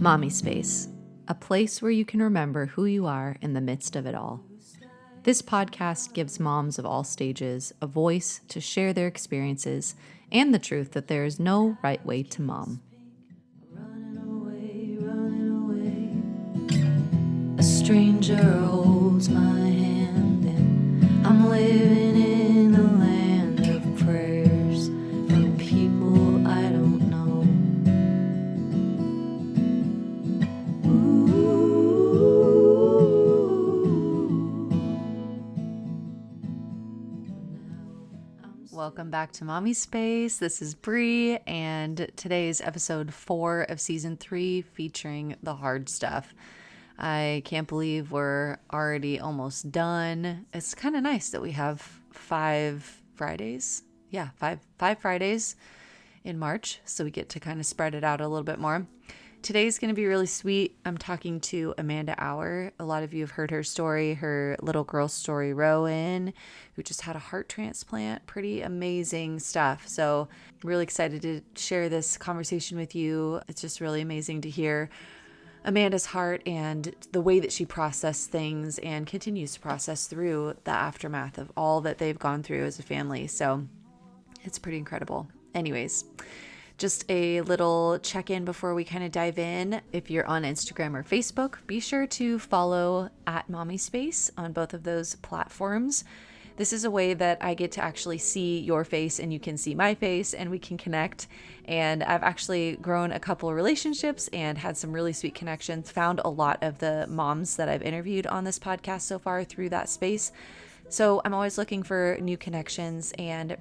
Mommispace, a place where you can remember who you are in the midst of it all. This podcast gives moms of all stages a voice to share their experiences and the truth that there is no right way to mom. A stranger holds my hand and I'm living in a land of prayers from people I don't know. Welcome back to Mommispace. This is Bree, and today is episode 4 of season 3 featuring the hard stuff. I can't believe we're already almost done. It's kind of nice that we have 5 Fridays. Yeah, five Fridays in March, so we get to kind of spread it out a little bit more. Today's going to be really sweet. I'm talking to Amanda Auer. A lot of you have heard her story, her little girl story, Rowan, who just had a heart transplant. Pretty amazing stuff. So I'm really excited to share this conversation with you. It's just really amazing to hear Amanda's heart and the way that she processed things and continues to process through the aftermath of all that they've gone through as a family. So it's pretty incredible. Anyways, just a little check-in before we kind of dive in. If you're on Instagram or Facebook, be sure to follow at Mommispace on both of those platforms. This is a way that I get to actually see your face and you can see my face and we can connect. And I've actually grown a couple of relationships and had some really sweet connections, found a lot of the moms that I've interviewed on this podcast so far through that space. So I'm always looking for new connections and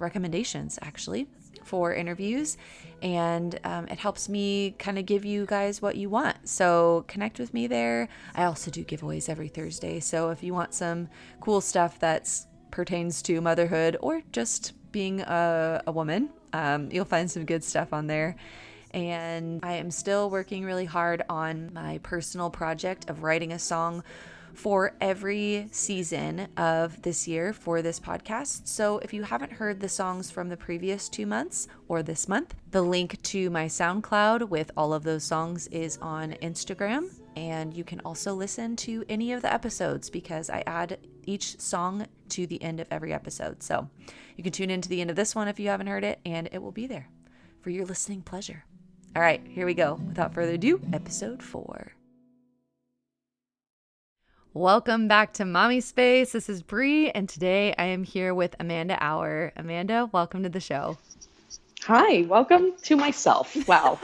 recommendations actually for interviews, and it helps me kind of give you guys what you want. So connect with me there. I also do giveaways every Thursday, so if you want some cool stuff that pertains to motherhood or just being a woman, you'll find some good stuff on there. And I am still working really hard on my personal project of writing a song for every season of this year for this podcast. So if you haven't heard the songs from the previous 2 months or this month, the link to my SoundCloud with all of those songs is on Instagram. And you can also listen to any of the episodes because I add each song to the end of every episode. So you can tune into the end of this one if you haven't heard it, and it will be there for your listening pleasure. All right, here we go. Without further ado, episode 4. Welcome back to Mommispace. This is Bree, and today I am here with Amanda Auer. Amanda, welcome to the show. Hi, welcome to myself. Wow.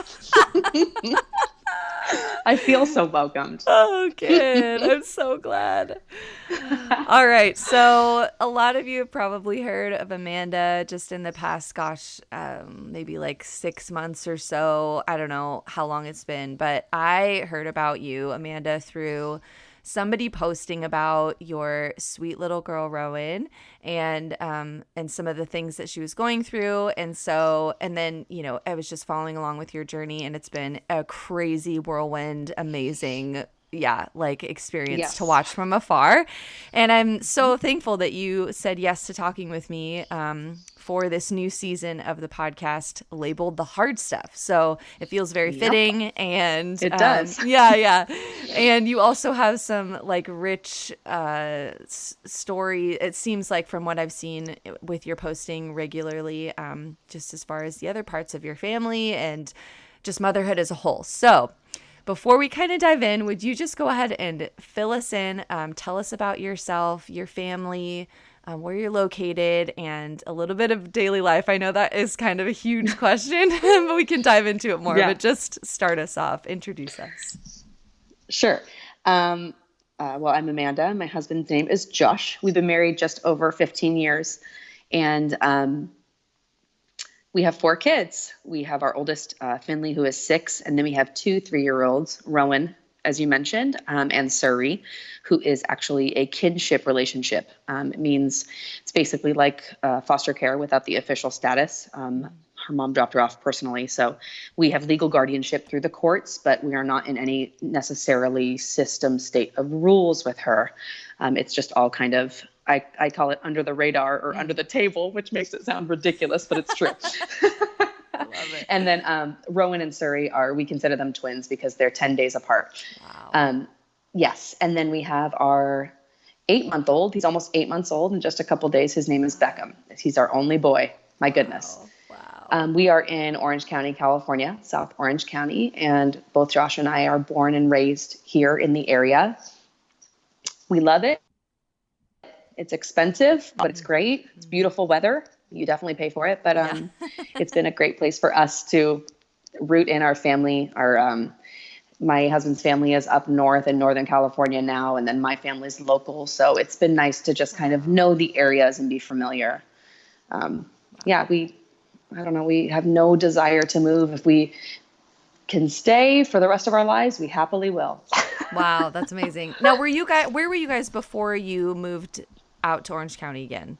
I feel so welcomed. Oh, good. I'm so glad. All right. So a lot of you have probably heard of Amanda just in the past, maybe like 6 months or so. I don't know how long it's been, but I heard about you, Amanda, through somebody posting about your sweet little girl Rowan and some of the things that she was going through, and then I was just following along with your journey, and it's been a crazy whirlwind, amazing experience to watch from afar. And I'm so thankful that you said yes to talking with me for this new season of the podcast labeled The Hard Stuff. So it feels very fitting. And it does. Yeah. And you also have some rich story, it seems like, from what I've seen with your posting regularly, just as far as the other parts of your family and just motherhood as a whole. So before we kind of dive in, would you just go ahead and fill us in, tell us about yourself, your family, where you're located, and a little bit of daily life? I know that is kind of a huge question, but we can dive into it more. Yeah. But just start us off. Introduce us. Sure. Well, I'm Amanda. My husband's name is Josh. We've been married just over 15 years, and we have 4 kids. We have our oldest, Finley, who is 6, and then we have 2 3-year-olds, Rowan, as you mentioned, and Surrey, who is actually a kinship relationship. It means it's basically like foster care without the official status. Her mom dropped her off personally, so we have legal guardianship through the courts, but we are not in any necessarily system state of rules with her. It's just all kind of, I call it under the radar or under the table, which makes it sound ridiculous, but it's true. I love And then Rowan and Surrey we consider them twins because they're 10 days apart. Wow. Yes. And then we have our 8-month-old. He's almost 8 months old in just a couple days. His name is Beckham. He's our only boy. My goodness. Wow. We are in Orange County, California, South Orange County, and both Josh and I are born and raised here in the area. We love it. It's expensive, but it's great. It's beautiful weather. You definitely pay for it, but it's been a great place for us to root in our family. My husband's family is up north in Northern California now, and then my family's local. So it's been nice to just kind of know the areas and be familiar. I don't know. We have no desire to move. If we can stay for the rest of our lives, we happily will. Wow, that's amazing. Now, where were you guys before you moved out to Orange County again?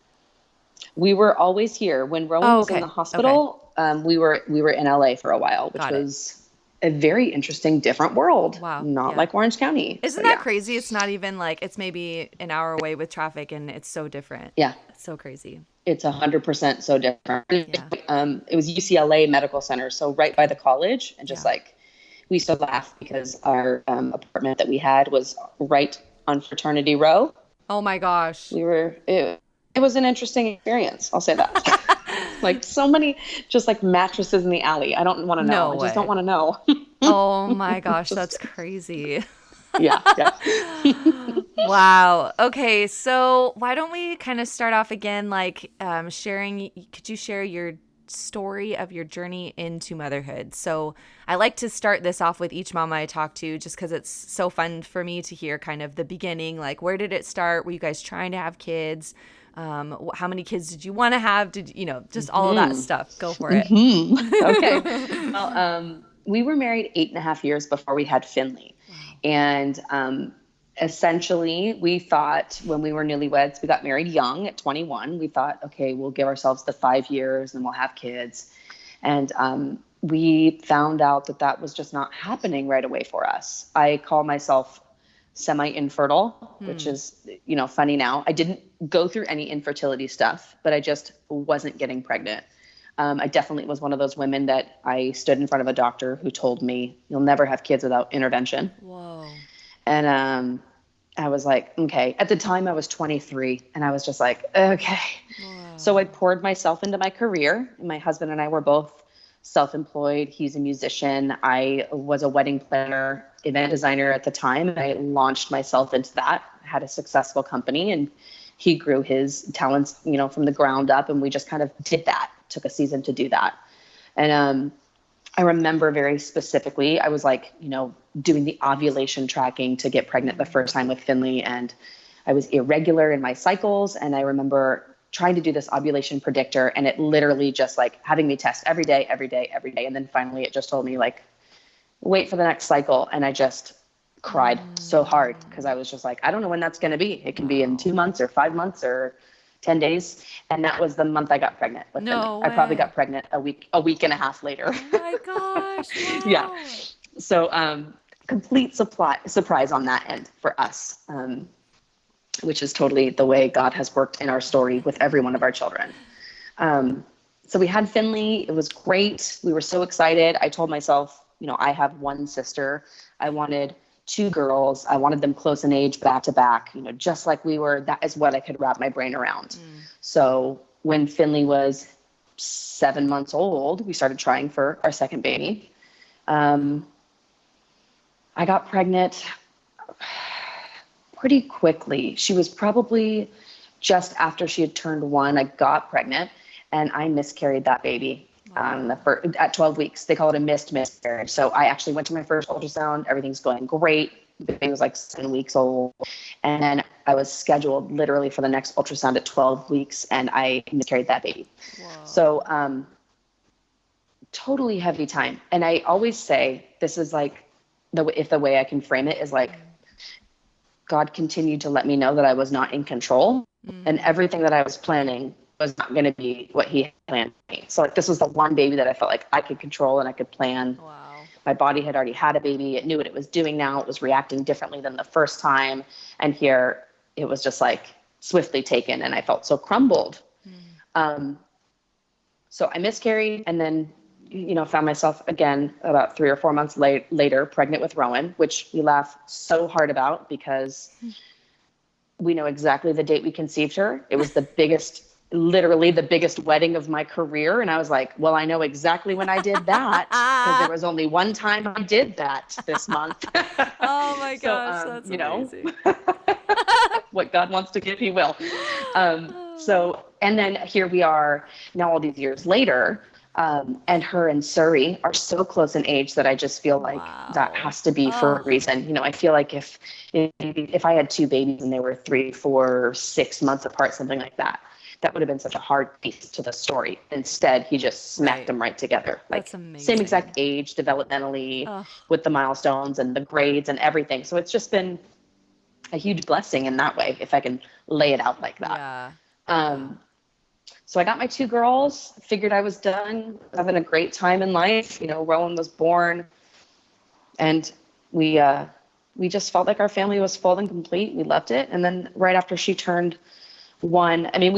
We were always here. When Rowan was in the hospital, we were in LA for a while, which was a very interesting, different world. Wow. Not like Orange County. Isn't that crazy? It's not even like, it's maybe an hour away with traffic and it's so different. Yeah. It's so crazy. It's 100% so different. Yeah. It was UCLA Medical Center, so right by the college, and just we used to laugh because our apartment that we had was right on Fraternity Row. Oh my gosh. It was an interesting experience. I'll say that. Like so many, just like mattresses in the alley. I don't want to know. I just don't want to know. Oh my gosh, that's crazy. Yeah. Wow. Okay, so why don't we kind of start off again, like could you share your story of your journey into motherhood? So I like to start this off with each mama I talk to, just because it's so fun for me to hear kind of the beginning, like where did it start? Were you guys trying to have kids? How many kids did you want to have? Just all of that stuff. Go for it. Okay. Well, we were married 8.5 years before we had Finley. Wow. And essentially we thought when we were newlyweds, we got married young at 21. We thought, okay, we'll give ourselves the 5 years and we'll have kids. And we found out that was just not happening right away for us. I call myself semi-infertile, which is, funny now. I didn't go through any infertility stuff, but I just wasn't getting pregnant. I definitely was one of those women that I stood in front of a doctor who told me, you'll never have kids without intervention. Whoa. And I was like, okay. At the time I was 23 and I was just like, okay. Wow. So I poured myself into my career. My husband and I were both self-employed. He's a musician. I was a wedding planner, event designer at the time. And I launched myself into that. I had a successful company and he grew his talents, from the ground up. And we just kind of did that, took a season to do that. And I remember very specifically, I was like, doing the ovulation tracking to get pregnant the first time with Finley. And I was irregular in my cycles. And I remember trying to do this ovulation predictor and it literally just like having me test every day. And then finally it just told me like, wait for the next cycle. And I just cried so hard because I was just like, I don't know when that's going to be. It can be in 2 months or 5 months or 10 days. And that was the month I got pregnant with Finley. I probably got pregnant a week and a half later. Oh my gosh. Wow. Yeah. So, complete surprise on that end for us. Which is totally the way God has worked in our story with every one of our children. So we had Finley. It was great. We were so excited. I told myself, I have one sister. I wanted 2 girls. I wanted them close in age, back to back, just like we were. That is what I could wrap my brain around. So when Finley was 7 months old, we started trying for our second baby. I got pregnant pretty quickly. She was probably just after she had turned 1, I got pregnant and I miscarried that baby. At 12 weeks. They call it a missed miscarriage. So I actually went to my first ultrasound. Everything's going great. The baby was like 7 weeks old. And then I was scheduled literally for the next ultrasound at 12 weeks and I miscarried that baby. Whoa. So totally heavy time. And I always say, this is like, the way I can frame it is like, God continued to let me know that I was not in control and everything that I was planning was not going to be what he had planned for me. So like, this was the one baby that I felt like I could control and I could plan. Wow. My body had already had a baby. It knew what it was doing now. It was reacting differently than the first time. And here it was just like swiftly taken and I felt so crumbled. So I miscarried and then found myself again about 3 or 4 months later, pregnant with Rowan, which we laugh so hard about because we know exactly the date we conceived her. It was literally the biggest wedding of my career. And I was like, well, I know exactly when I did that because there was only one time I did that this month. Oh my So, gosh, that's amazing. what God wants to give, he will. And then here we are now all these years later. And her and Surrey are so close in age that I just feel like that Wow. has to be for a reason. I feel like if I had two babies and they were 3, 4, 6 months apart, something like that, that would have been such a hard piece to the story. Instead, he just smacked them right together. That's Like same amazing. exact age developmentally Ugh. with the milestones and the grades and everything. So it's just been a huge blessing in that way, if I can lay it out like that. Yeah. So I got my 2 girls, figured I was done, having a great time in life. Rowan was born, and we just felt like our family was full and complete. We loved it. And then right after she turned 1, I mean,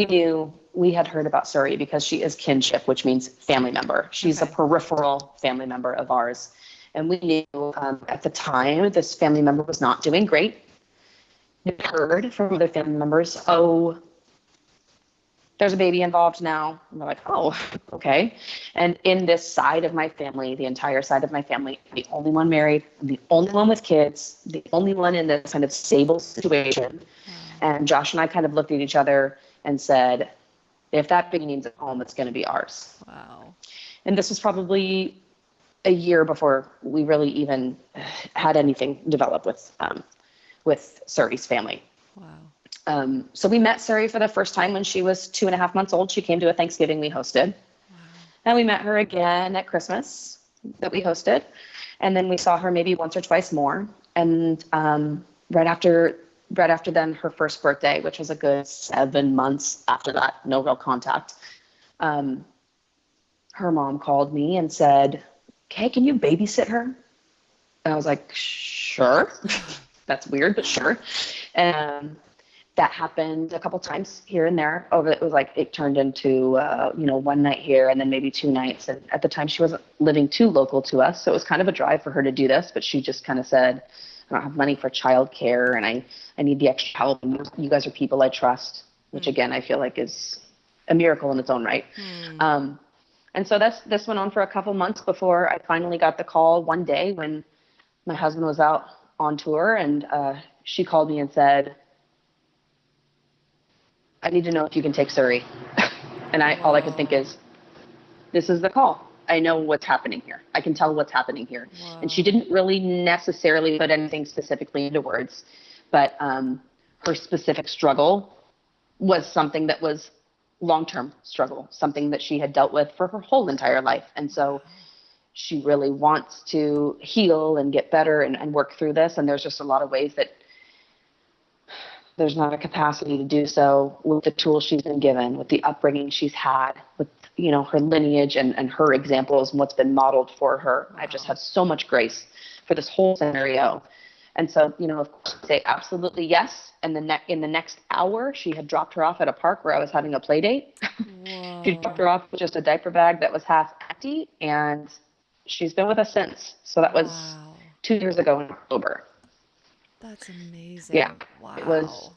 we had heard about Surrey because she is kinship, which means family member. She's a peripheral family member of ours. And we knew at the time this family member was not doing great. We heard from other family members, oh, there's a baby involved now. And we're like, oh, okay. And in this side of my family, the entire side of my family, I'm the only one married, I'm the only one with kids, the only one in this kind of stable situation. And Josh and I kind of looked at each other and said, if that baby needs a home, it's going to be ours. Wow. And this was probably a year before we really even had anything develop with Surrey's family. Wow. So we met Surrey for the first time when she was 2.5 months old. She came to a Thanksgiving we hosted. Wow. And we met her again at Christmas that we hosted. And then we saw her maybe once or twice more. And right after then, her first birthday, which was a good 7 months after that, no real contact, her mom called me and said, "Okay, can you babysit her?" And I was like, sure. That's weird, but sure. And that happened a couple times here and there. It turned into, one night here and then maybe 2 nights. And at the time she wasn't living too local to us. So it was kind of a drive for her to do this, but she just kind of said, I don't have money for childcare and I need the extra help. And you guys are people I trust, which again, I feel like is a miracle in its own right. And so this went on for a couple months before I finally got the call one day when my husband was out on tour, and she called me and said, I need to know if you can take Surrey. And all I could think is, this is the call. I know what's happening here. I can tell what's happening here. And she didn't really necessarily put anything specifically into words, but her specific struggle was something that was long-term struggle, something that she had dealt with for her whole entire life. And so she really wants to heal and get better and work through this. And there's just a lot of ways that there's not a capacity to do so with the tools she's been given, with the upbringing she's had, with her lineage and her examples and what's been modeled for her. I just have so much grace for this whole scenario. And so, of course, I say absolutely yes. And in the next hour, she had dropped her off at a park where I was having a play date. She dropped her off with just a diaper bag that was half empty, and she's been with us since. So that was 2 years ago in October. That's amazing. Yeah. Wow. It was,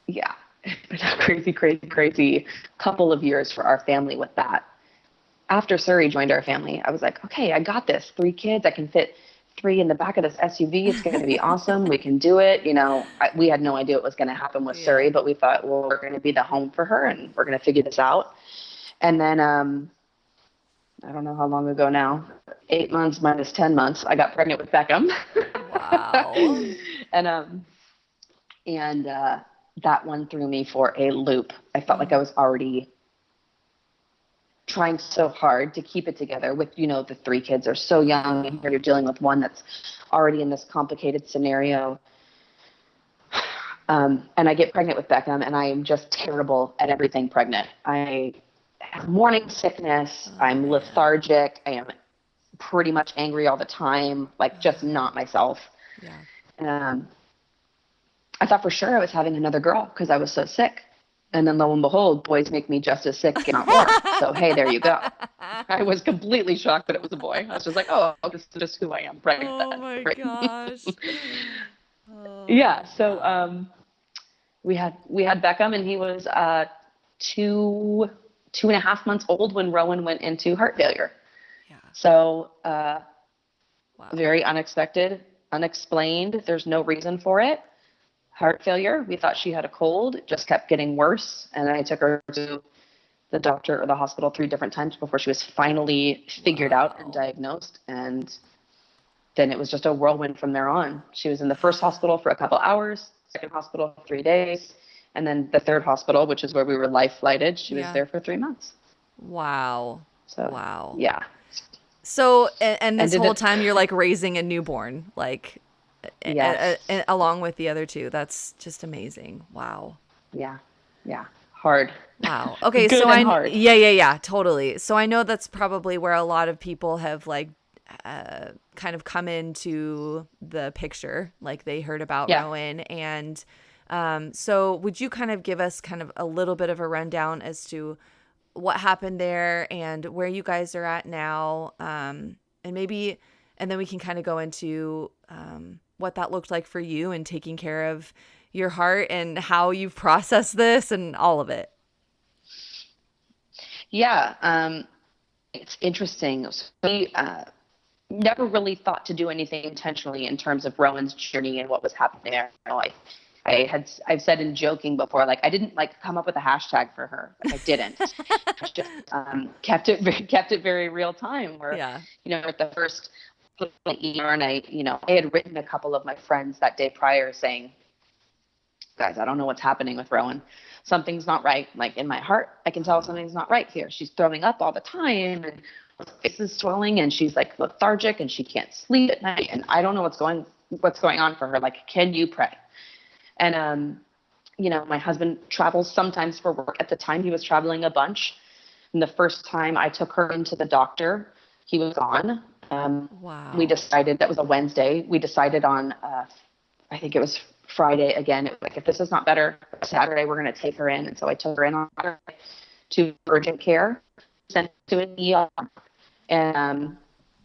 it's been a crazy, crazy, crazy couple of years for our family with that. After Surrey joined our family, I was like, okay, I got this. 3 kids. I can fit 3 in the back of this SUV. It's going to be awesome. We can do it. We had no idea what was going to happen with Surrey, but we thought, well, we're going to be the home for her and we're going to figure this out. And then, I don't know how long ago now, 8 months minus 10 months, I got pregnant with Beckham. Wow. and that one threw me for a loop. I felt like I was already trying so hard to keep it together with, the 3 kids are so young, and here you're dealing with one that's already in this complicated scenario. And I get pregnant with Beckham, and I am just terrible at everything pregnant. I have morning sickness. I'm lethargic. I am pretty much angry all the time, like just not myself. Yeah. I thought for sure I was having another girl because I was so sick. And then lo and behold, boys make me just as sick, if not more. So, hey, there you go. I was completely shocked that it was a boy. I was just like, oh, this is just who I am. Pregnant Oh then. my Great. gosh. Yeah. Oh, So wow. we had Beckham, and he was 2.5 months old when Rowan went into heart failure. Yeah. So Wow. very unexpected, unexplained. There's no reason for it. Heart failure. We thought she had a cold. It just kept getting worse, and I took her to the doctor or the hospital 3 different times before she was finally figured out and Wow. diagnosed. And then it was just a whirlwind from there on. She was in the first hospital for a couple hours, second hospital 3 days, and then the third hospital, which is where we were life flighted, she was Yeah. there for 3 months. Wow. So Wow. yeah, So, and this ended whole it. time you're like raising a newborn, like Yes, along with the other two. That's just amazing. Wow. yeah, yeah, hard, Wow. Okay, so good and hard. yeah, totally. So I know that's probably where a lot of people have like kind of come into the picture, like they heard about Yeah, Rowan. And so would you kind of give us kind of a little bit of a rundown as to what happened there and where you guys are at now? And maybe, and then we can kind of go into what that looked like for you and taking care of your heart and how you've processed this and all of it. yeah. It's interesting. So we never really thought to do anything intentionally in terms of Rowan's journey and what was happening there. I've said in joking before, like I didn't like come up with a hashtag for her. Like I didn't. I just kept it very real time. Where Yeah. at the first ER, and I had written a couple of my friends that day prior saying, guys, I don't know what's happening with Rowan. Something's not right. Like in my heart, I can tell Wow. something's not right here. She's throwing up all the time, and her face is swelling, and she's like lethargic, and she can't sleep at night. And I don't know what's going on for her. Like, can you pray? And my husband travels sometimes for work. At the time, he was traveling a bunch. And the first time I took her into the doctor, he was gone. We Wow. decided that was a Wednesday. We decided on I think it was Friday again. It was like, if this is not better, Saturday we're going to take her in. And so I took her in on Saturday to urgent care, sent her to an ER, and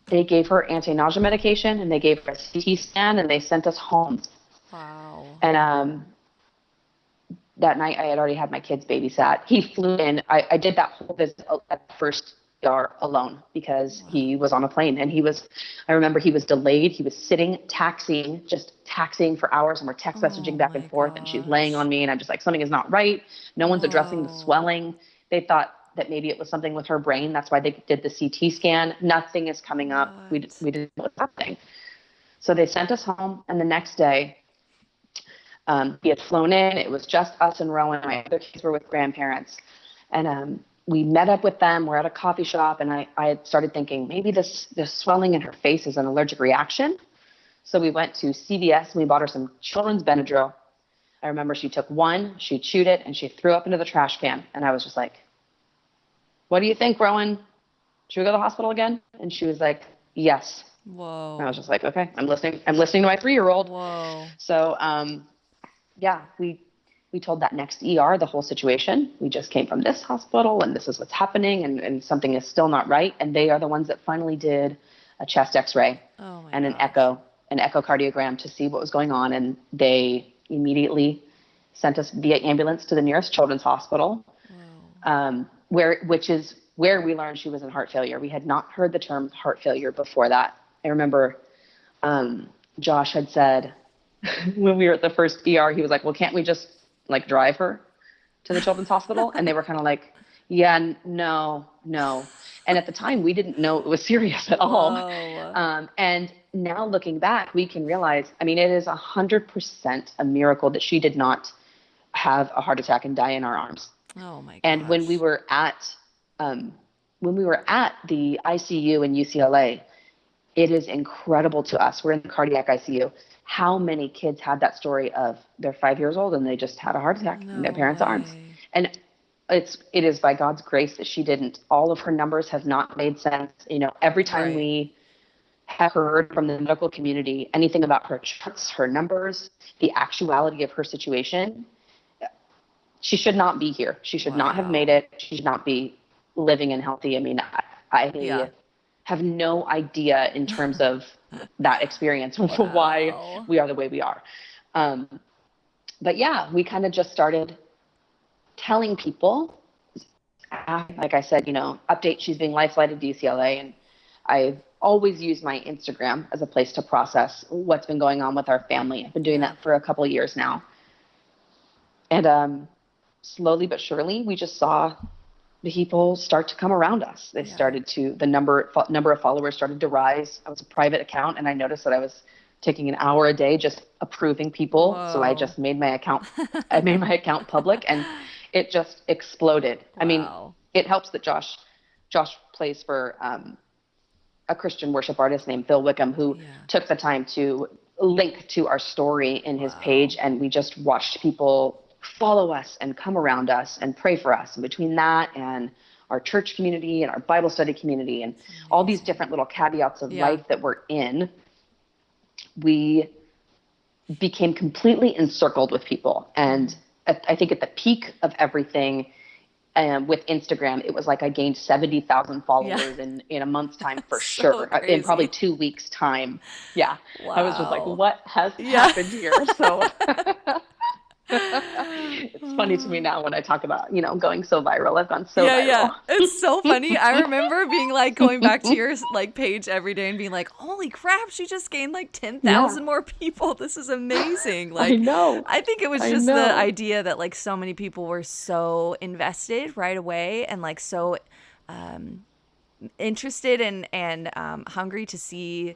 they gave her anti-nausea medication, and they gave her a CT scan, and they sent us home. Wow. And that night I had already had my kids babysat. He flew in. I did that whole visit at the first ER alone because Wow. he was on a plane, and I remember he was delayed. He was sitting, just taxiing for hours, and we're text Oh messaging back and my forth, and she's laying gosh. on me, and I'm just like, something is not right. No one's addressing the Whoa. swelling. They thought that maybe it was something with her brain. That's why they did the CT scan. Nothing is coming up. What? We didn't know what's happening. So they sent us home, and the next day, he had flown in. It was just us and Rowan. My other kids were with grandparents. And we met up with them. We're at a coffee shop. And I had started thinking maybe this swelling in her face is an allergic reaction. So we went to CVS and we bought her some children's Benadryl. I remember she took one, she chewed it, and she threw up into the trash can. And I was just like, what do you think, Rowan? Should we go to the hospital again? And she was like, yes. And I was Whoa. just like, okay, I'm listening. I'm listening to my 3-year-old. Whoa. So yeah, we told that next ER the whole situation. We just came from this hospital, and this is what's happening, and something is still not right. And they are the ones that finally did a chest X-ray Oh my and gosh. an echocardiogram to see what was going on. And they immediately sent us via ambulance to the nearest children's hospital, Whoa. which is where we learned she was in heart failure. We had not heard the term heart failure before that. I remember Josh had said when we were at the first ER, he was like, well, can't we just like drive her to the children's hospital? And they were kind of like, yeah, no, no. And at the time, we didn't know it was serious at all. Whoa. And now looking back, we can realize, I mean, it is 100% a miracle that she did not have a heart attack and die in our arms. Oh my And gosh. when we were at the ICU in UCLA, it is incredible to us. We're in the cardiac ICU. How many kids had that story of they're 5 years old and they just had a heart attack in their No parents' arms? way. And it is by God's grace that she didn't. All of her numbers have not made sense. Every time Right. we have heard from the medical community anything about her charts, her numbers, the actuality of her situation, she should not be here. She should not have made Wow. it. She should not be living and healthy. I mean, Yeah. I have no idea in terms of that experience why Wow. we are the way we are. Um, but yeah, we kind of just started telling people, like I said, update, she's being life flighted to UCLA. And I've always used my Instagram as a place to process what's been going on with our family. I've been doing Yeah. that for a couple of years now. And slowly but surely, we just saw the people start to come around us. They Yeah. started to, the number of followers started to rise. I was a private account, and I noticed that I was taking an hour a day just approving people. So I Whoa. just made my account, I made my account public, and it just exploded. I mean, Wow. it helps that Josh plays for a Christian worship artist named Phil Wickham, who Yeah. took the time to link to our story in his Wow. page. And we just watched people follow us and come around us and pray for us. And between that and our church community and our Bible study community and It's all these amazing. different little caveats of Yeah. life that we're in, we became completely encircled with people. And I think at the peak of everything, with Instagram, it was like I gained 70,000 Yeah. followers in a month's time for So sure, in probably crazy. 2 weeks' time. Yeah, I was just like, Wow. what has Yeah. happened here? So it's funny to me now when I talk about, going so viral. I've gone so Yeah, yeah. viral. It's so funny. I remember being like going back to your like page every day and being like, "Holy crap, she just gained like Yeah, 10,000 more people. This is amazing." I Like know. I think it was I just the know. idea that like so many people were so invested right away and like so interested and hungry to see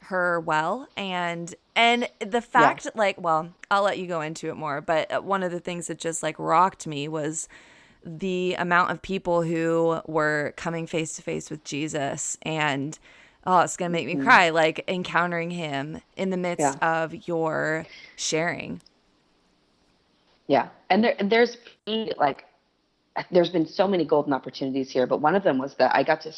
her well and the Yeah, fact like well I'll let you go into it more but one of the things that just like rocked me was the amount of people who were coming face to face with Jesus and oh it's gonna make me cry like encountering him in the midst yeah, of your sharing. yeah. And there's been so many golden opportunities here, but one of them was that I got to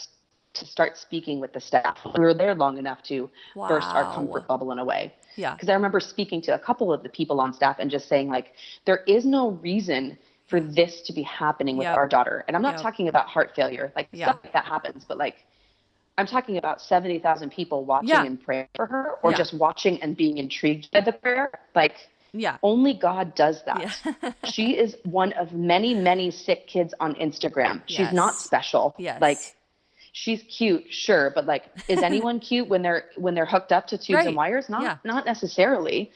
start speaking with the staff. We were there long enough to burst our Wow. comfort bubble in a way. Yeah. Because I remember speaking to a couple of the people on staff and just saying, like, there is no reason for Yeah. this to be happening with Yep. our daughter. And I'm not Yep. talking about heart failure, like Yeah. stuff like that happens, but like I'm talking about 70,000 people watching Yeah. and praying for her, or Yeah. just watching and being intrigued by the prayer. Like, Yeah. only God does Yeah. that. She is one of many, many sick kids on Instagram. She's not Yes. special. Yes. Like, she's cute, sure, but like, is anyone cute when they're hooked up to tubes and Right. wires? Yeah. Not necessarily.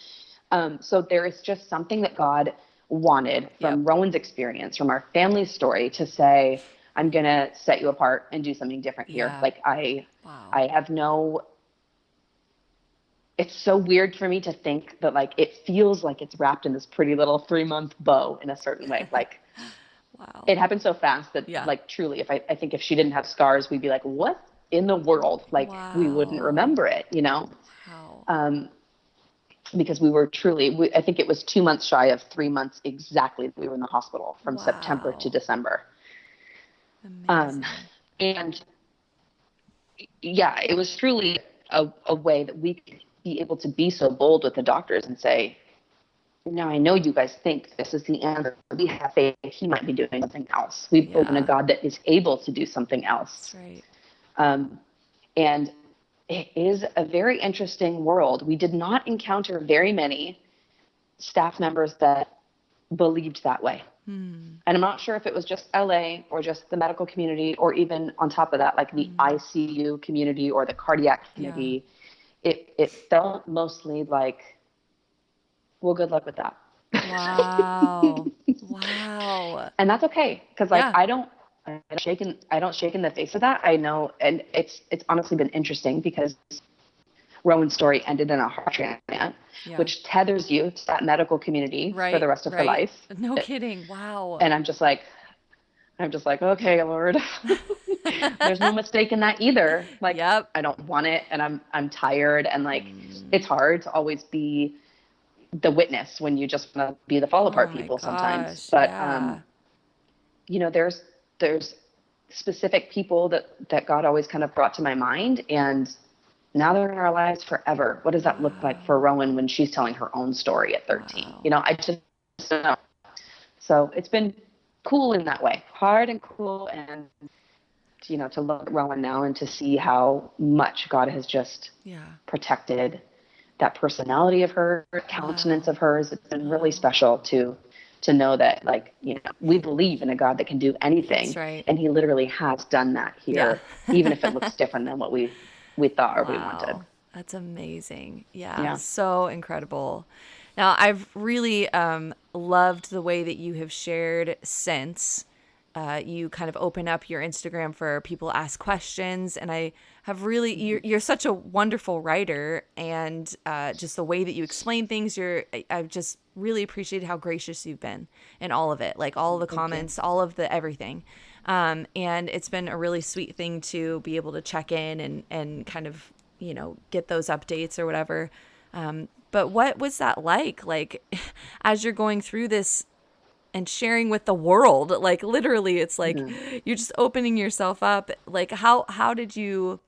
So there is just something that God wanted Yep. from Rowan's experience, from our family story, to say, I'm gonna set you apart and do something different here. Yeah. Like Wow. I have no. It's so weird for me to think that like it feels like it's wrapped in this pretty little 3-month bow in a certain way. Like Wow. it happened so fast that Yeah. like truly, if I think if she didn't have scars, we'd be like, what in the world? Like we wouldn't Wow. remember it, Wow. um, because we were truly. I think it was 2 months shy of 3 months exactly that we were in the hospital from September to Wow. December. Um, Amazing. and yeah, it was truly a way that we could be able to be so bold with the doctors and say, now I know you guys think this is the answer. We have faith he might be doing something else. We believe in a Yeah. God that is able to do something That's else. right. Um, and it is a very interesting world. We did not encounter very many staff members that believed that way. Hmm. And I'm not sure if it was just LA or just the medical community, or even on top of that, like the Hmm. ICU community or the cardiac Yeah. community. It felt mostly like, well, good luck with that. Wow. Wow. And that's okay, because like Yeah. I don't shake in the face of that. I know, and it's honestly been interesting because Rowan's story ended in a heart transplant, Yeah. which tethers you to that medical community for Right. the rest of her Right. life. No kidding. Wow. And I'm just like, okay, Lord, there's no mistake in that either. Like, Yep. I don't want it, and I'm tired, and like, Mm. it's hard to always be the witness when you just want to be the fall Oh apart my people sometimes. gosh. But Yeah. there's specific people that God always kind of brought to my mind, and now they're in our lives forever. What does that look like for Wow. Rowan when she's telling her own story at 13? Wow. I just don't know. So it's been cool in that way, hard and cool. And, to look at Rowan now and to see how much God has just Yeah. protected that personality of her, countenance Wow. of hers. It's been really Oh, special to know that, like, we believe in a God that can do that's anything. right. And he literally has done that Yeah. here, even if it looks different than what we thought or we wanted. Wow. That's amazing. Yeah, Yeah. so incredible. Now, I've really loved the way that you have shared since you kind of open up your Instagram for people to ask questions. And I have really, you're such a wonderful writer, and just the way that you explain things, I've just really appreciated how gracious you've been in all of it, like all of the Thank you. comments, all of the everything. And it's been a really sweet thing to be able to check in and kind of, get those updates or whatever. But what was that like as you're going through this and sharing with the world? Like literally, it's like Mhm. you're just opening yourself up. Like how did you?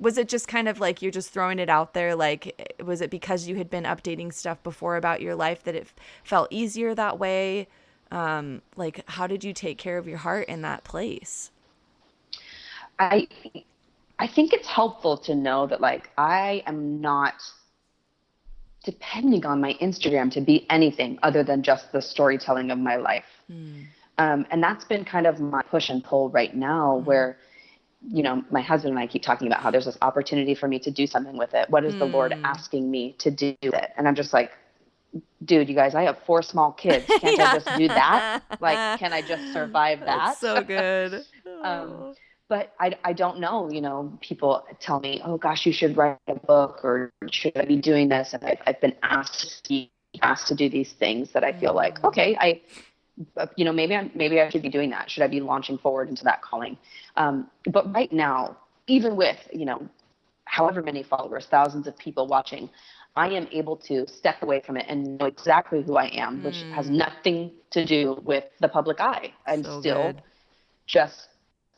Was it just kind of like you're just throwing it out there? Like, was it because you had been updating stuff before about your life that it felt easier that way? Like, how did you take care of your heart in that place? I I think it's helpful to know that, like, I am not depending on my Instagram to be anything other than just the storytelling of my life. Mm, And that's been kind of my push and pull right now, mm-hmm. where, my husband and I keep talking about how there's this opportunity for me to do something with it. What is the Lord Mm. asking me to do with it? And I'm just like, dude, you guys, I have 4 small kids. Can't I just do that? Yeah. Like, can I just survive That's that? so good. um, Oh. but I don't know, people tell me, oh gosh, you should write a book, or should I be doing this? And I've been asked to do these things that I feel like, Mm. okay, maybe I should be doing that. Should I be launching forward into that calling? But right now, even with, however many followers, thousands of people watching, I am able to step away from it and know exactly who I am, which has Mm. nothing to do with the public eye. I'm So still good. just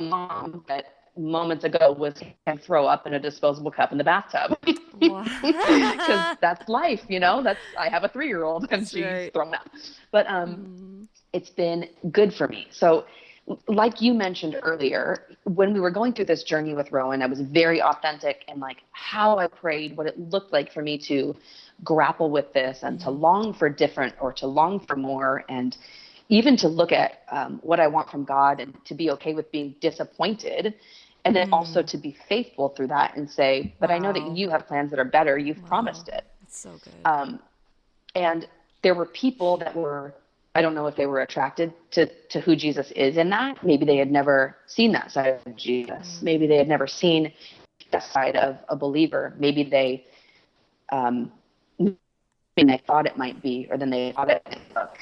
a mom that moments ago was can throw up in a disposable cup in the bathtub. Wow. Because that's life, I have a 3-year-old and That's she's right. thrown up. But Mm. it's been good for me. So, like you mentioned earlier, when we were going through this journey with Rowan, I was very authentic in, like, how I prayed, what it looked like for me to grapple with this and to Mm-hmm. long for different, or to long for more, and even to look at what I want from God, and to be okay with being disappointed, and then also Mm. to be faithful through that and say, but I know that Wow. you have plans that are better. You've Wow. promised it. That's so good. Um, and there were people that were, I don't know if they were attracted to who Jesus is in that. Maybe they had never seen that side of Jesus. Maybe they Mm. had never seen that side of a believer. Maybe um, they thought it might be, or then they thought it might look.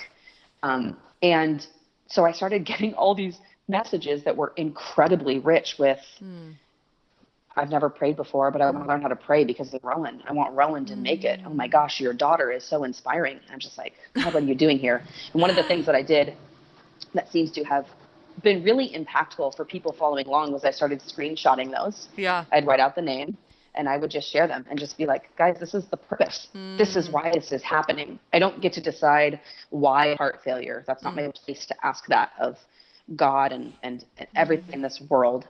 And so I started getting all these messages that were incredibly rich with, Mm. I've never prayed before, but I want to learn how to pray because of Rowan. I want Rowan to make it. Oh my Mm. gosh, your daughter is so inspiring. And I'm just like, God, what are you doing here? And one of the things that I did that seems to have been really impactful for people following along was I started screenshotting those. Yeah. I'd write out the name and I would just share them and just be like, guys, this is the purpose. This is Mm. why this is happening. I don't get to decide why heart failure. That's not Mm. my place to ask that of God and everything in this world.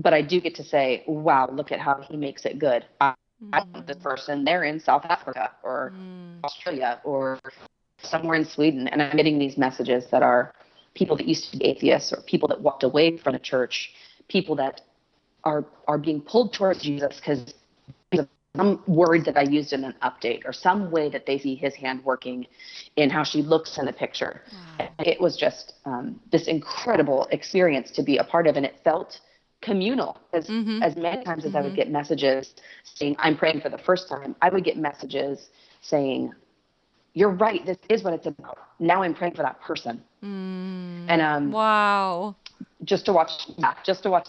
But I do get to say, wow, look at how he makes it good. I want this Mm. person. They're in South Africa or Mm. Australia or somewhere in Sweden. And I'm getting these messages that are people that used to be atheists, or people that walked away from the church, people that are being pulled towards Jesus because some word that I used in an update, or some way that they see his hand working in how she looks in the picture. Wow. It was just this incredible experience to be a part of, and it felt communal. Mm-hmm. As many times as I would Mm-hmm. get messages saying, I'm praying for the first time, I would get messages saying, you're right, this is what it's about. Now I'm praying for that person. And Mm. Wow. just to watch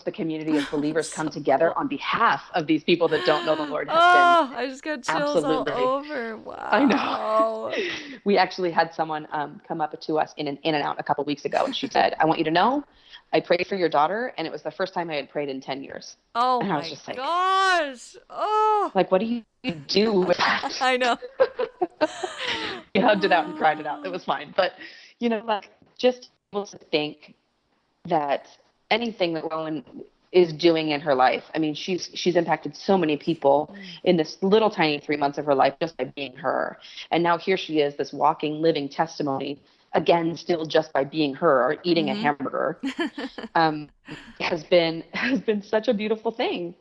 the community of That's believers come so together cool. on behalf of these people that don't know the Lord has been Oh, I just got chills all absolutely. over. I know. Wow. We actually had someone come up to us in an In and Out a couple weeks ago, and she said, I want you to know I prayed for your daughter, and it was the first time I had prayed in 10 years. Oh And I was my just like, gosh. Oh, what do you do with that? I know. We hugged it out and cried it out. It Oh. was fine. But like just able to think that anything that Rowan is doing in her life, I mean, she's impacted so many people in this little tiny 3 months of her life just by being her. And now here she is, this walking, living testimony, again, still just by being her or eating a hamburger, um, has been such a beautiful thing.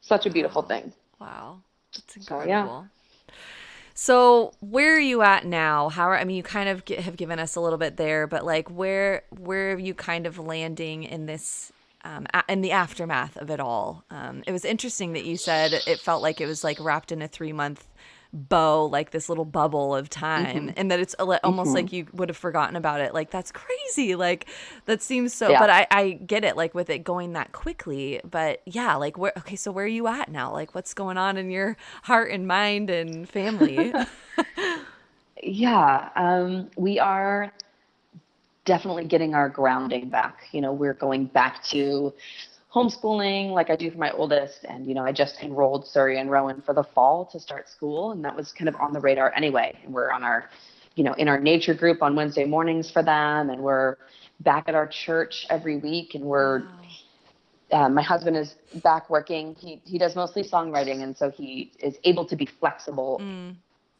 Such a beautiful Wow. thing. Wow. That's So yeah. incredible. So where are you at now? I mean, you kind of have given us a little bit there, but like where are you kind of landing in this in the aftermath of it all? It was interesting that you said it felt like it was like wrapped in a 3 month bow, like this little bubble of time, Mm-hmm. and that it's almost Mm-hmm. like you would have forgotten about it. Like that's crazy. Like that seems so, Yeah. but I get it, like with it going that quickly. But yeah, like okay, so where are you at now? Like what's going on in your heart and mind and family? Yeah. We are definitely getting our grounding back. We're going back to homeschooling like I do for my oldest. And, I just enrolled Surrey and Rowan for the fall to start school. And that was kind of on the radar anyway. And we're on our, in our nature group on Wednesday mornings for them. And we're back at our church every week. And Wow. my husband is back working. He does mostly songwriting. And so he is able to be flexible, Mm,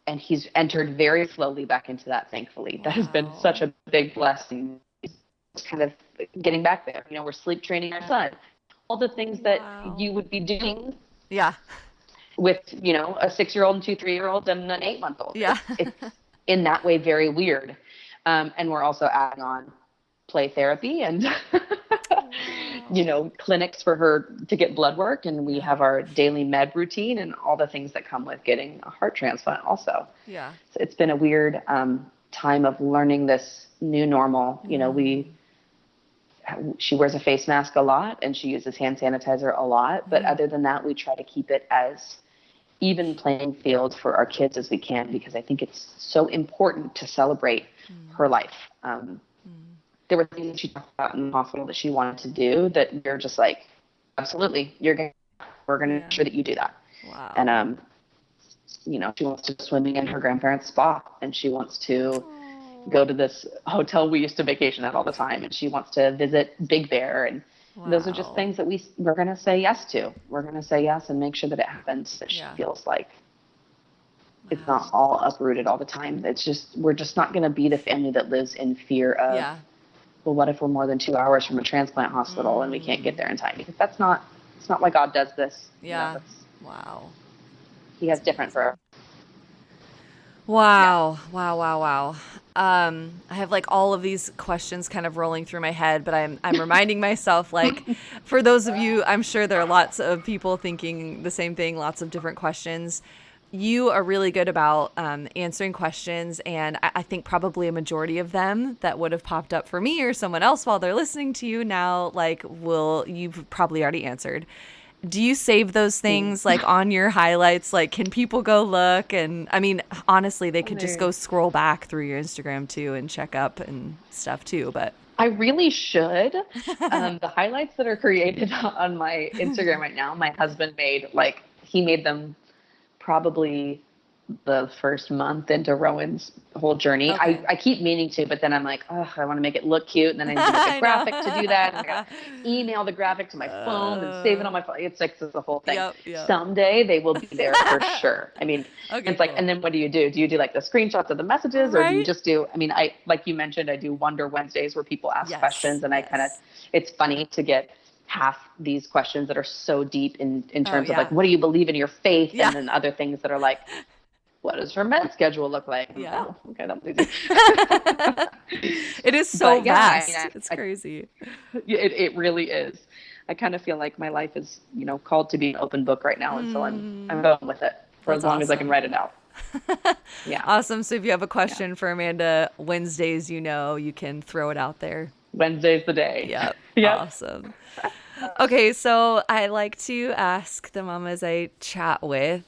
and he's entered very slowly back into that, thankfully. That has been such wow. a big blessing. It's kind of getting back there. We're sleep training our son. All the things that Wow. you would be doing Yeah. with, a 6-year-old and 2 3-year-olds and an 8-month-old. Yeah. It's in that way very weird. And we're also adding on play therapy and Wow. clinics for her to get blood work, and we Yeah. have our daily med routine and all the things that come with getting a heart transplant also. Yeah. So it's been a weird time of learning this new normal. Mm. She wears a face mask a lot and she uses hand sanitizer a lot, but Mm. other than that, we try to keep it as even playing field for our kids as we can, because I think it's so important to celebrate her Mm. life. Mm. There were things she talked about in the hospital that she wanted to do that we're just like, absolutely, we're going to make Yeah. sure that you do that. And Wow. she wants to go swimming in her grandparents' spa, and she wants to Oh. go to this hotel we used to vacation at all the time, and she wants to visit Big Bear. And those are just Wow. things that we're going to say yes to. We're going to say yes and make sure that it happens, that she Yeah. feels like it's not Wow. all uprooted all the time. We're just not going to be the family that lives in fear of, Yeah. well, what if we're more than 2 hours from a transplant hospital and we can't get Mm. there in time? Because it's not why God does this. Yeah. That's Wow. He That's has different for, amazing. yeah. Wow. Wow, wow, wow. I have like all of these questions kind of rolling through my head, but I'm reminding myself, like, for those of you, I'm sure there are lots of people thinking the same thing, lots of different questions. You are really good about answering questions, and I think probably a majority of them that would have popped up for me or someone else while they're listening to you now, like, you've probably already answered. Do you save those things like on your highlights? Like, can people go look? And I mean, honestly, they could just go scroll back through your Instagram too and check up and stuff too. But I really should. The highlights that are created on my Instagram right now, my husband made, like, he made them probably the first month into Rowan's whole journey. I, okay. I keep meaning to, but then I'm like, oh, I want to make it look cute. And then I need to make a I graphic to do that. And I got know. to email the graphic to my phone and save it on my phone. It's the whole thing. Yep, yep. Someday they will be there for sure. I mean, Okay, it's like, and cool. then what do you do? Do you do like the screenshots of the messages, or do you Right? just do, I mean, like you mentioned, I do Wonder Wednesdays where people ask Yes, questions, and I kind of, yes. it's funny to get half these questions that are so deep in Oh, terms of like, yeah. what do you believe in your faith? Yeah. And then other things that are like, what does her med schedule look like? I'm like, Yeah. oh, okay, that's easy. It is so But yeah, I mean, vast. It's crazy. it really is. I kind of feel like my life is, called to be an open book right now, and so I'm Mm, going with it for as that's long as I can awesome. write it out. Yeah, Awesome. So if you have a yeah. question for Amanda, Wednesdays, you can throw it out there. Wednesday's the day. Yep. Yep. Awesome. Okay, so I like to ask the mamas I chat with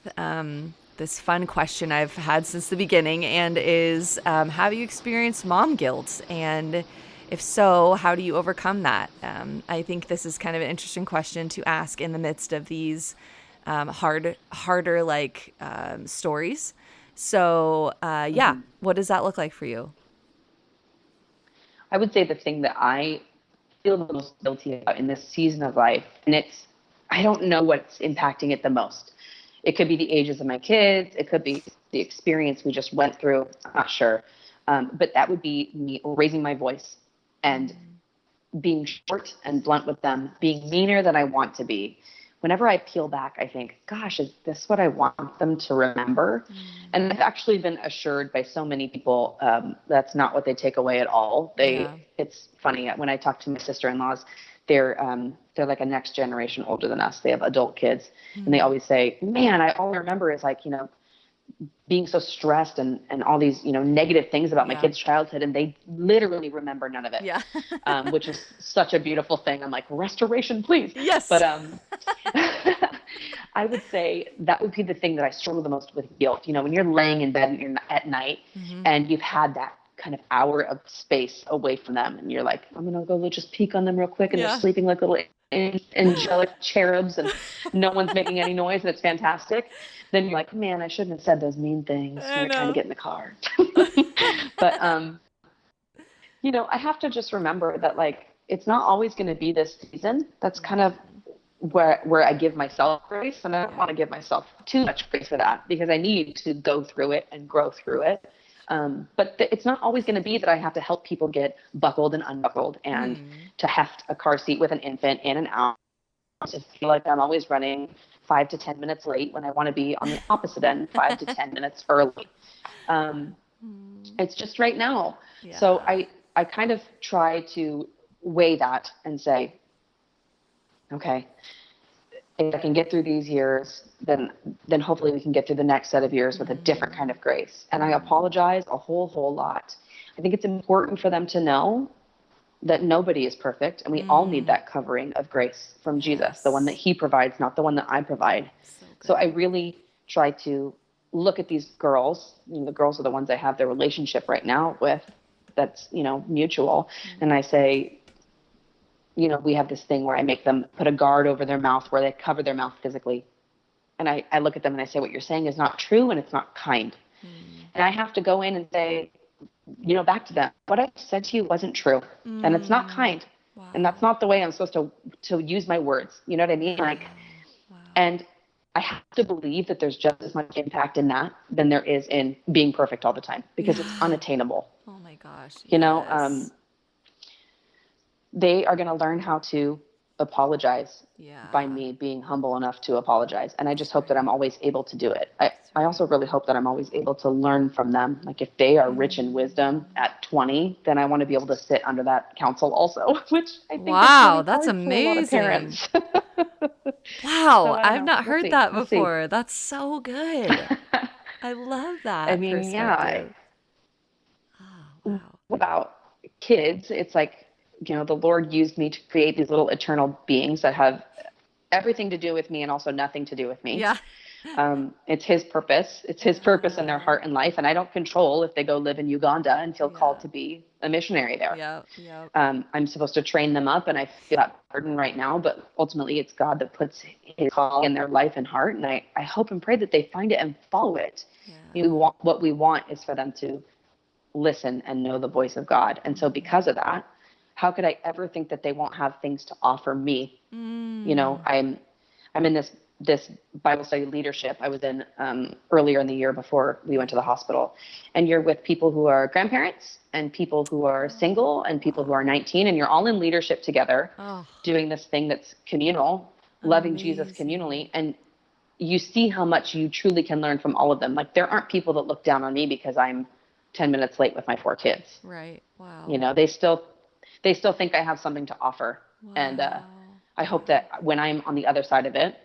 this fun question I've had since the beginning, and is have you experienced mom guilt? And if so, how do you overcome that? I think this is kind of an interesting question to ask in the midst of these harder like stories. So, yeah, Mm-hmm. what does that look like for you? I would say the thing that I feel the most guilty about in this season of life, and I don't know what's impacting it the most. It could be the ages of my kids. It could be the experience we just went through. I'm not sure. But that would be me raising my voice and being short and blunt with them, being meaner than I want to be. Whenever I peel back, I think, gosh, is this what I want them to remember? And I've actually been assured by so many people that's not what they take away at all. It's funny when I talk to my sister-in-laws, they're like a next generation older than us. They have adult kids, and they always say, "Man, all I remember is like being so stressed and all these negative things about my kids' childhood," and they literally remember none of it. Yeah. Which is such a beautiful thing. I'm like, restoration, please. Yes. But I would say that would be the thing that I struggle the most with guilt. When you're laying in bed and you're at night and you've had that kind of hour of space away from them, and you're like, I'm gonna go just peek on them real quick, and they're sleeping like little angelic cherubs, and no one's making any noise, and it's fantastic. Then you're like, man, I shouldn't have said those mean things when you're trying to get in the car. But I have to just remember that like it's not always going to be this season. That's kind of where I give myself grace, and I don't want to give myself too much grace for that because I need to go through it and grow through it. But it's not always going to be that I have to help people get buckled and unbuckled and to heft a car seat with an infant in and out. To feel like I'm always running 5 to 10 minutes late when I want to be on the opposite end, 5 to 10 minutes early. It's just right now. Yeah. So I kind of try to weigh that and say, okay, if I can get through these years, then hopefully we can get through the next set of years with a different kind of grace. And I apologize a whole lot. I think it's important for them to know that nobody is perfect, and we all need that covering of grace from Jesus, the one that he provides, not the one that I provide. So I really try to look at these girls. The girls are the ones I have their relationship right now with that's, mutual. And I say, we have this thing where I make them put a guard over their mouth where they cover their mouth physically. And I look at them and I say, what you're saying is not true and it's not kind. And I have to go in and say, back to them, what I said to you wasn't true, and it's not kind. Wow. And that's not the way I'm supposed to use my words. You know what I mean? Like, and I have to believe that there's just as much impact in that than there is in being perfect all the time, because it's unattainable. Oh my gosh. They are going to learn how to apologize by me being humble enough to apologize. And I just hope that I'm always able to do it. I also really hope that I'm always able to learn from them. Like if they are rich in wisdom at 20, then I want to be able to sit under that counsel also, which I think is really that's hard amazing. For a lot of parents. Wow. So I've not heard that before. That's so good. I love that perspective. Wow. About kids, it's like, the Lord used me to create these little eternal beings that have everything to do with me and also nothing to do with me. Yeah. It's his purpose. It's his purpose in their heart and life. And I don't control if they go live in Uganda and feel called to be a missionary there. Yeah. I'm supposed to train them up, and I feel that burden right now, but ultimately it's God that puts his call in their life and heart. And I hope and pray that they find it and follow it. Yeah. What we want is for them to listen and know the voice of God. And so because of that, how could I ever think that they won't have things to offer me? I'm in this Bible study leadership I was in earlier in the year before we went to the hospital. And you're with people who are grandparents and people who are single and people who are 19, and you're all in leadership together doing this thing that's communal, loving Jesus communally. And you see how much you truly can learn from all of them. Like there aren't people that look down on me because I'm 10 minutes late with my 4 kids. Right. Wow. They still think I have something to offer. Wow. And I hope that when I'm on the other side of it,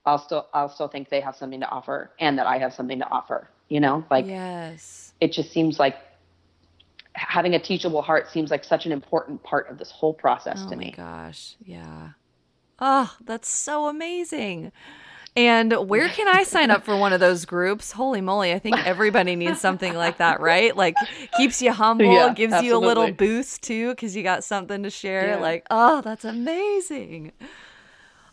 I'll still think they have something to offer and that I have something to offer, Yes. It just seems like having a teachable heart seems like such an important part of this whole process to me. Oh my gosh. Yeah. Oh, that's so amazing. And where can I sign up for one of those groups? Holy moly, I think everybody needs something like that, right? Like keeps you humble, gives you a little boost too, because you got something to share. Yeah. Like, that's amazing.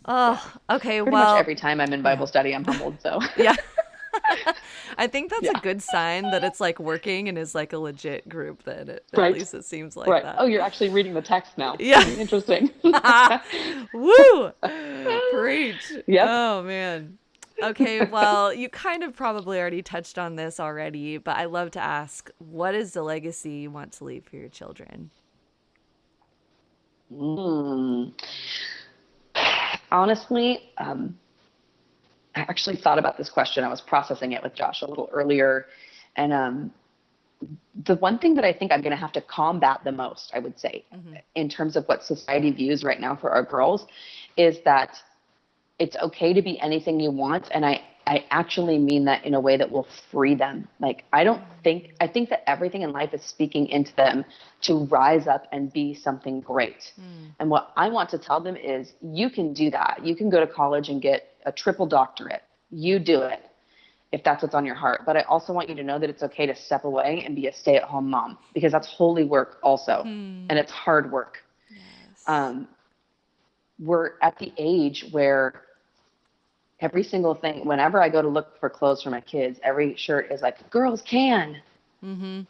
Oh, okay. Pretty much every time I'm in Bible study, I'm humbled. So yeah. I think that's a Yeah. good sign that it's like working and is like a legit group. That at Right. least it seems like Right. that. Oh, you're actually reading the text now. Yeah. Interesting. Woo! Preach. Yep. Oh man. Okay, well, you kind of probably already touched on this already, but I love to ask, what is the legacy you want to leave for your children? Mm. Honestly, I actually thought about this question. I was processing it with Josh a little earlier. And the one thing that I think I'm going to have to combat the most, I would say, Mm-hmm. in terms of what society views right now for our girls, is that it's okay to be anything you want. And I actually mean that in a way that will free them. Like, I think that everything in life is speaking into them to rise up and be something great. Mm. And what I want to tell them is you can do that. You can go to college and get a triple doctorate. You do it if that's what's on your heart. But I also want you to know that it's okay to step away and be a stay at home mom because that's holy work also. Hmm. And it's hard work. Yes. Um, we're at the age where every single thing, whenever I go to look for clothes for my kids, every shirt is like, girls can. Mm-hmm.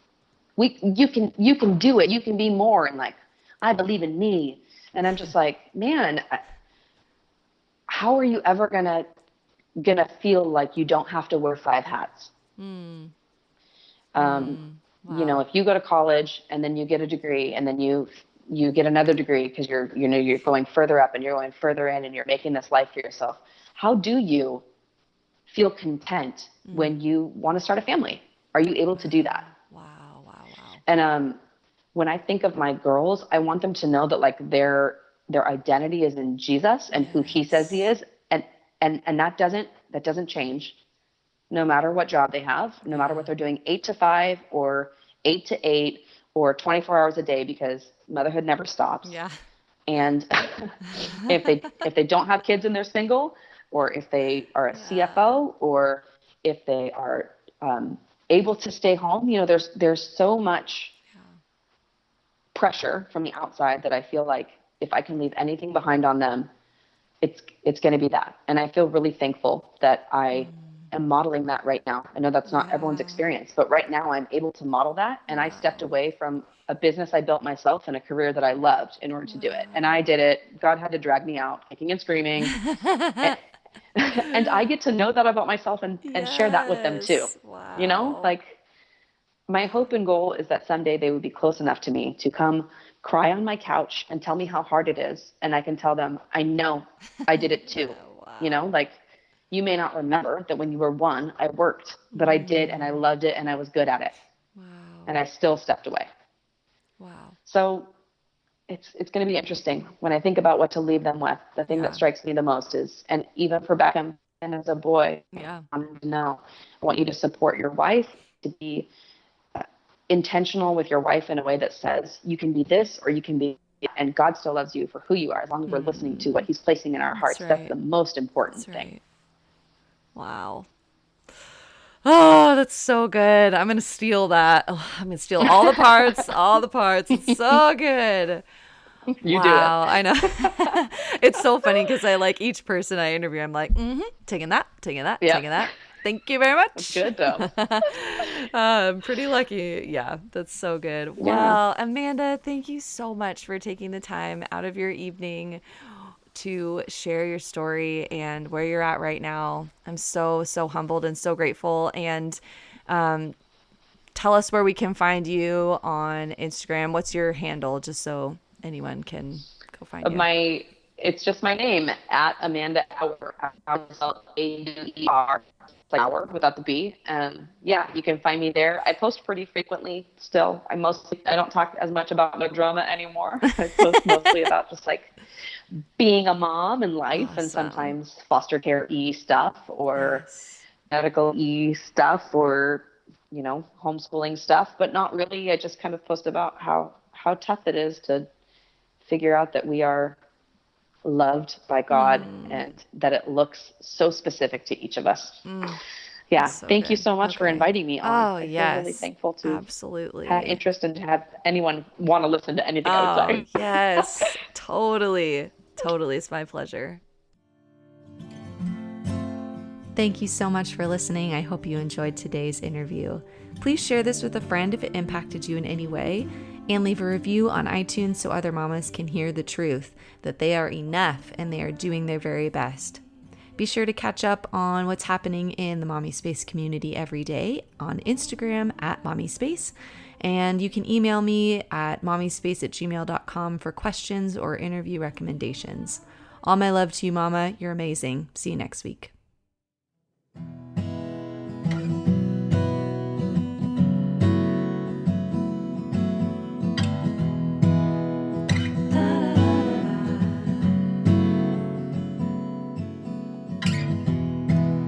You can do it. You can be more. And like, I believe in me. And I'm just like, man, how are you ever gonna feel like you don't have to wear five hats? Mm. Um, Mm. you know, Wow. if you go to college and then you get a degree and then you get another degree because you're going further up and you're going further in and you're making this life for yourself. How do you feel content Mm. when you want to start a family? Are you able to do that? Wow. Wow. Wow. Wow. And when I think of my girls, I want them to know that like their identity is in Jesus and who He says He Yes. is, and that doesn't change no matter what job they have, no matter what Yeah. they're doing, 8 to 5 or 8 to 8 or 24 hours a day, because motherhood never stops. Yeah. And if they don't have kids and they're single, or if they are a Yeah. CFO, or if they are able to stay home, there's so much Yeah. pressure from the outside that I feel like if I can leave anything behind on them, it's going to be that. And I feel really thankful that I Mm. am modeling that right now. I know that's not everyone's Yeah. experience, but right now I'm able to model that. And I stepped Wow. away from a business I built myself and a career that I loved in order to do it. And I Wow. did it. God had to drag me out, kicking and screaming. And, and I get to know that about myself and share that with them too. Yes. Wow. Like, my hope and goal is that someday they would be close enough to me to come cry on my couch and tell me how hard it is. And I can tell them, I know I did it too. Wow. Like, you may not remember that when you were one, I worked, but I did and I Mm. loved it and I was good at it. And Wow. I still stepped away. Wow. So it's going to be interesting when I think about what to leave them with. The thing that Yeah. strikes me the most is, and even for Beckham and as a boy, Yeah. I want him to know, I want you to support your wife, to be intentional with your wife in a way that says you can be this or you can be, and God still loves you for who you are as long as we're listening to what Mm. He's placing in our That's hearts. That's right. the most That's important thing. right. Wow. Oh, that's so good. I'm gonna steal that. Oh, I'm gonna steal all the parts, all the parts. It's so good. You do it. Wow, I know. It's so funny because I like each person I interview, I'm like, mm-hmm, taking that, taking that, Yeah, taking that. Thank you very that's much. good though. I'm pretty lucky. Yeah, that's so good. Yeah. Well, Amanda, thank you so much for taking the time out of your evening to share your story and where you're at right now. I'm so, so humbled and so grateful. And um, tell us where we can find you on Instagram. What's your handle, just so anyone can go find you? It's just my name at Amanda Auer. Auer, like Auer without the B. Yeah, you can find me there. I post pretty frequently still. I don't talk as much about my drama anymore. I post mostly about just like being a mom and life, and Awesome. sometimes foster care stuff or Yes. medical stuff or homeschooling stuff, but not really. I just kind of post about how tough it is to figure out that we are loved by God Mm, and that it looks so specific to each of us. mm, that's Yeah, so thank you good. so much for Okay. inviting me on. Oh, I feel really yes. thankful to have Absolutely. interest and to have anyone want to listen to anything I would Oh, say. yes. Totally. Totally. It's my pleasure. Thank you so much for listening. I hope you enjoyed today's interview. Please share this with a friend if it impacted you in any way, and leave a review on iTunes so other mamas can hear the truth, that they are enough and they are doing their very best. Be sure to catch up on what's happening in the Mommispace community every day on Instagram at Mommispace. And you can email me at mommispace@gmail.com for questions or interview recommendations. All my love to you, Mama. You're amazing. See you next week.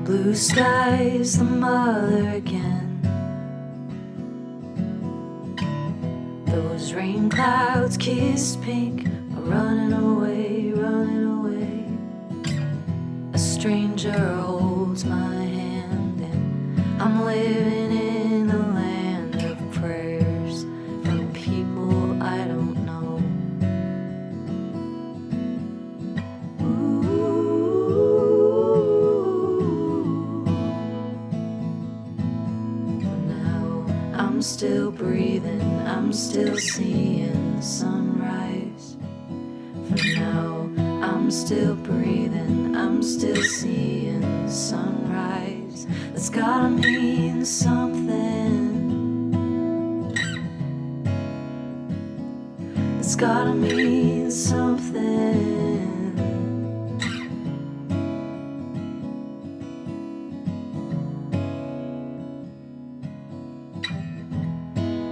Blue skies, the mother again. Those rain clouds kissed pink are running away, running away. A stranger holds my hand and I'm living in a land of prayers from people I don't know. I'm still breathing, I'm still seeing the sunrise. For now, I'm still breathing, I'm still seeing the sunrise. That's gotta mean something. It's gotta mean something.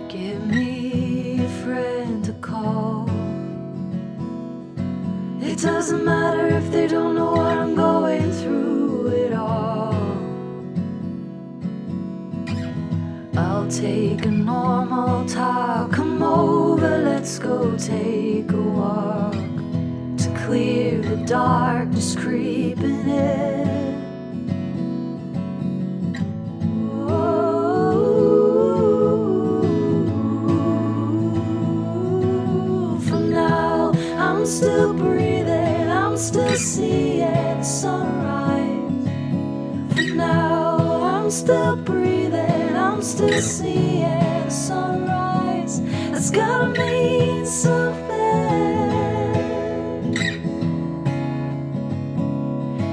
Give me a friend to call. It doesn't matter if they don't know what I'm going through at all. I'll take a normal talk. Come over, let's go take a walk to clear the darkness creeping in. I'm still breathing, I'm still seeing the sunrise. For now, I'm still breathing, I'm still seeing the sunrise. That's gotta mean something.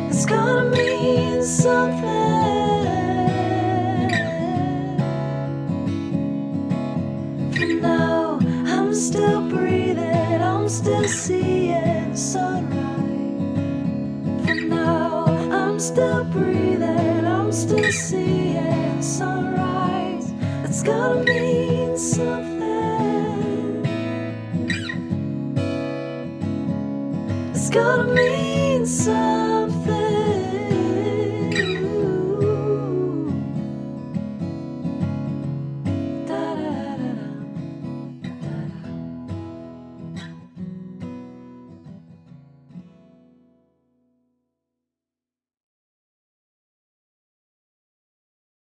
It's gotta mean something. For now, I'm still breathing, I'm still seeing the sunrise. For now, I'm still breathing, I'm still seeing the sunrise. That's gotta mean something. It's gotta mean something.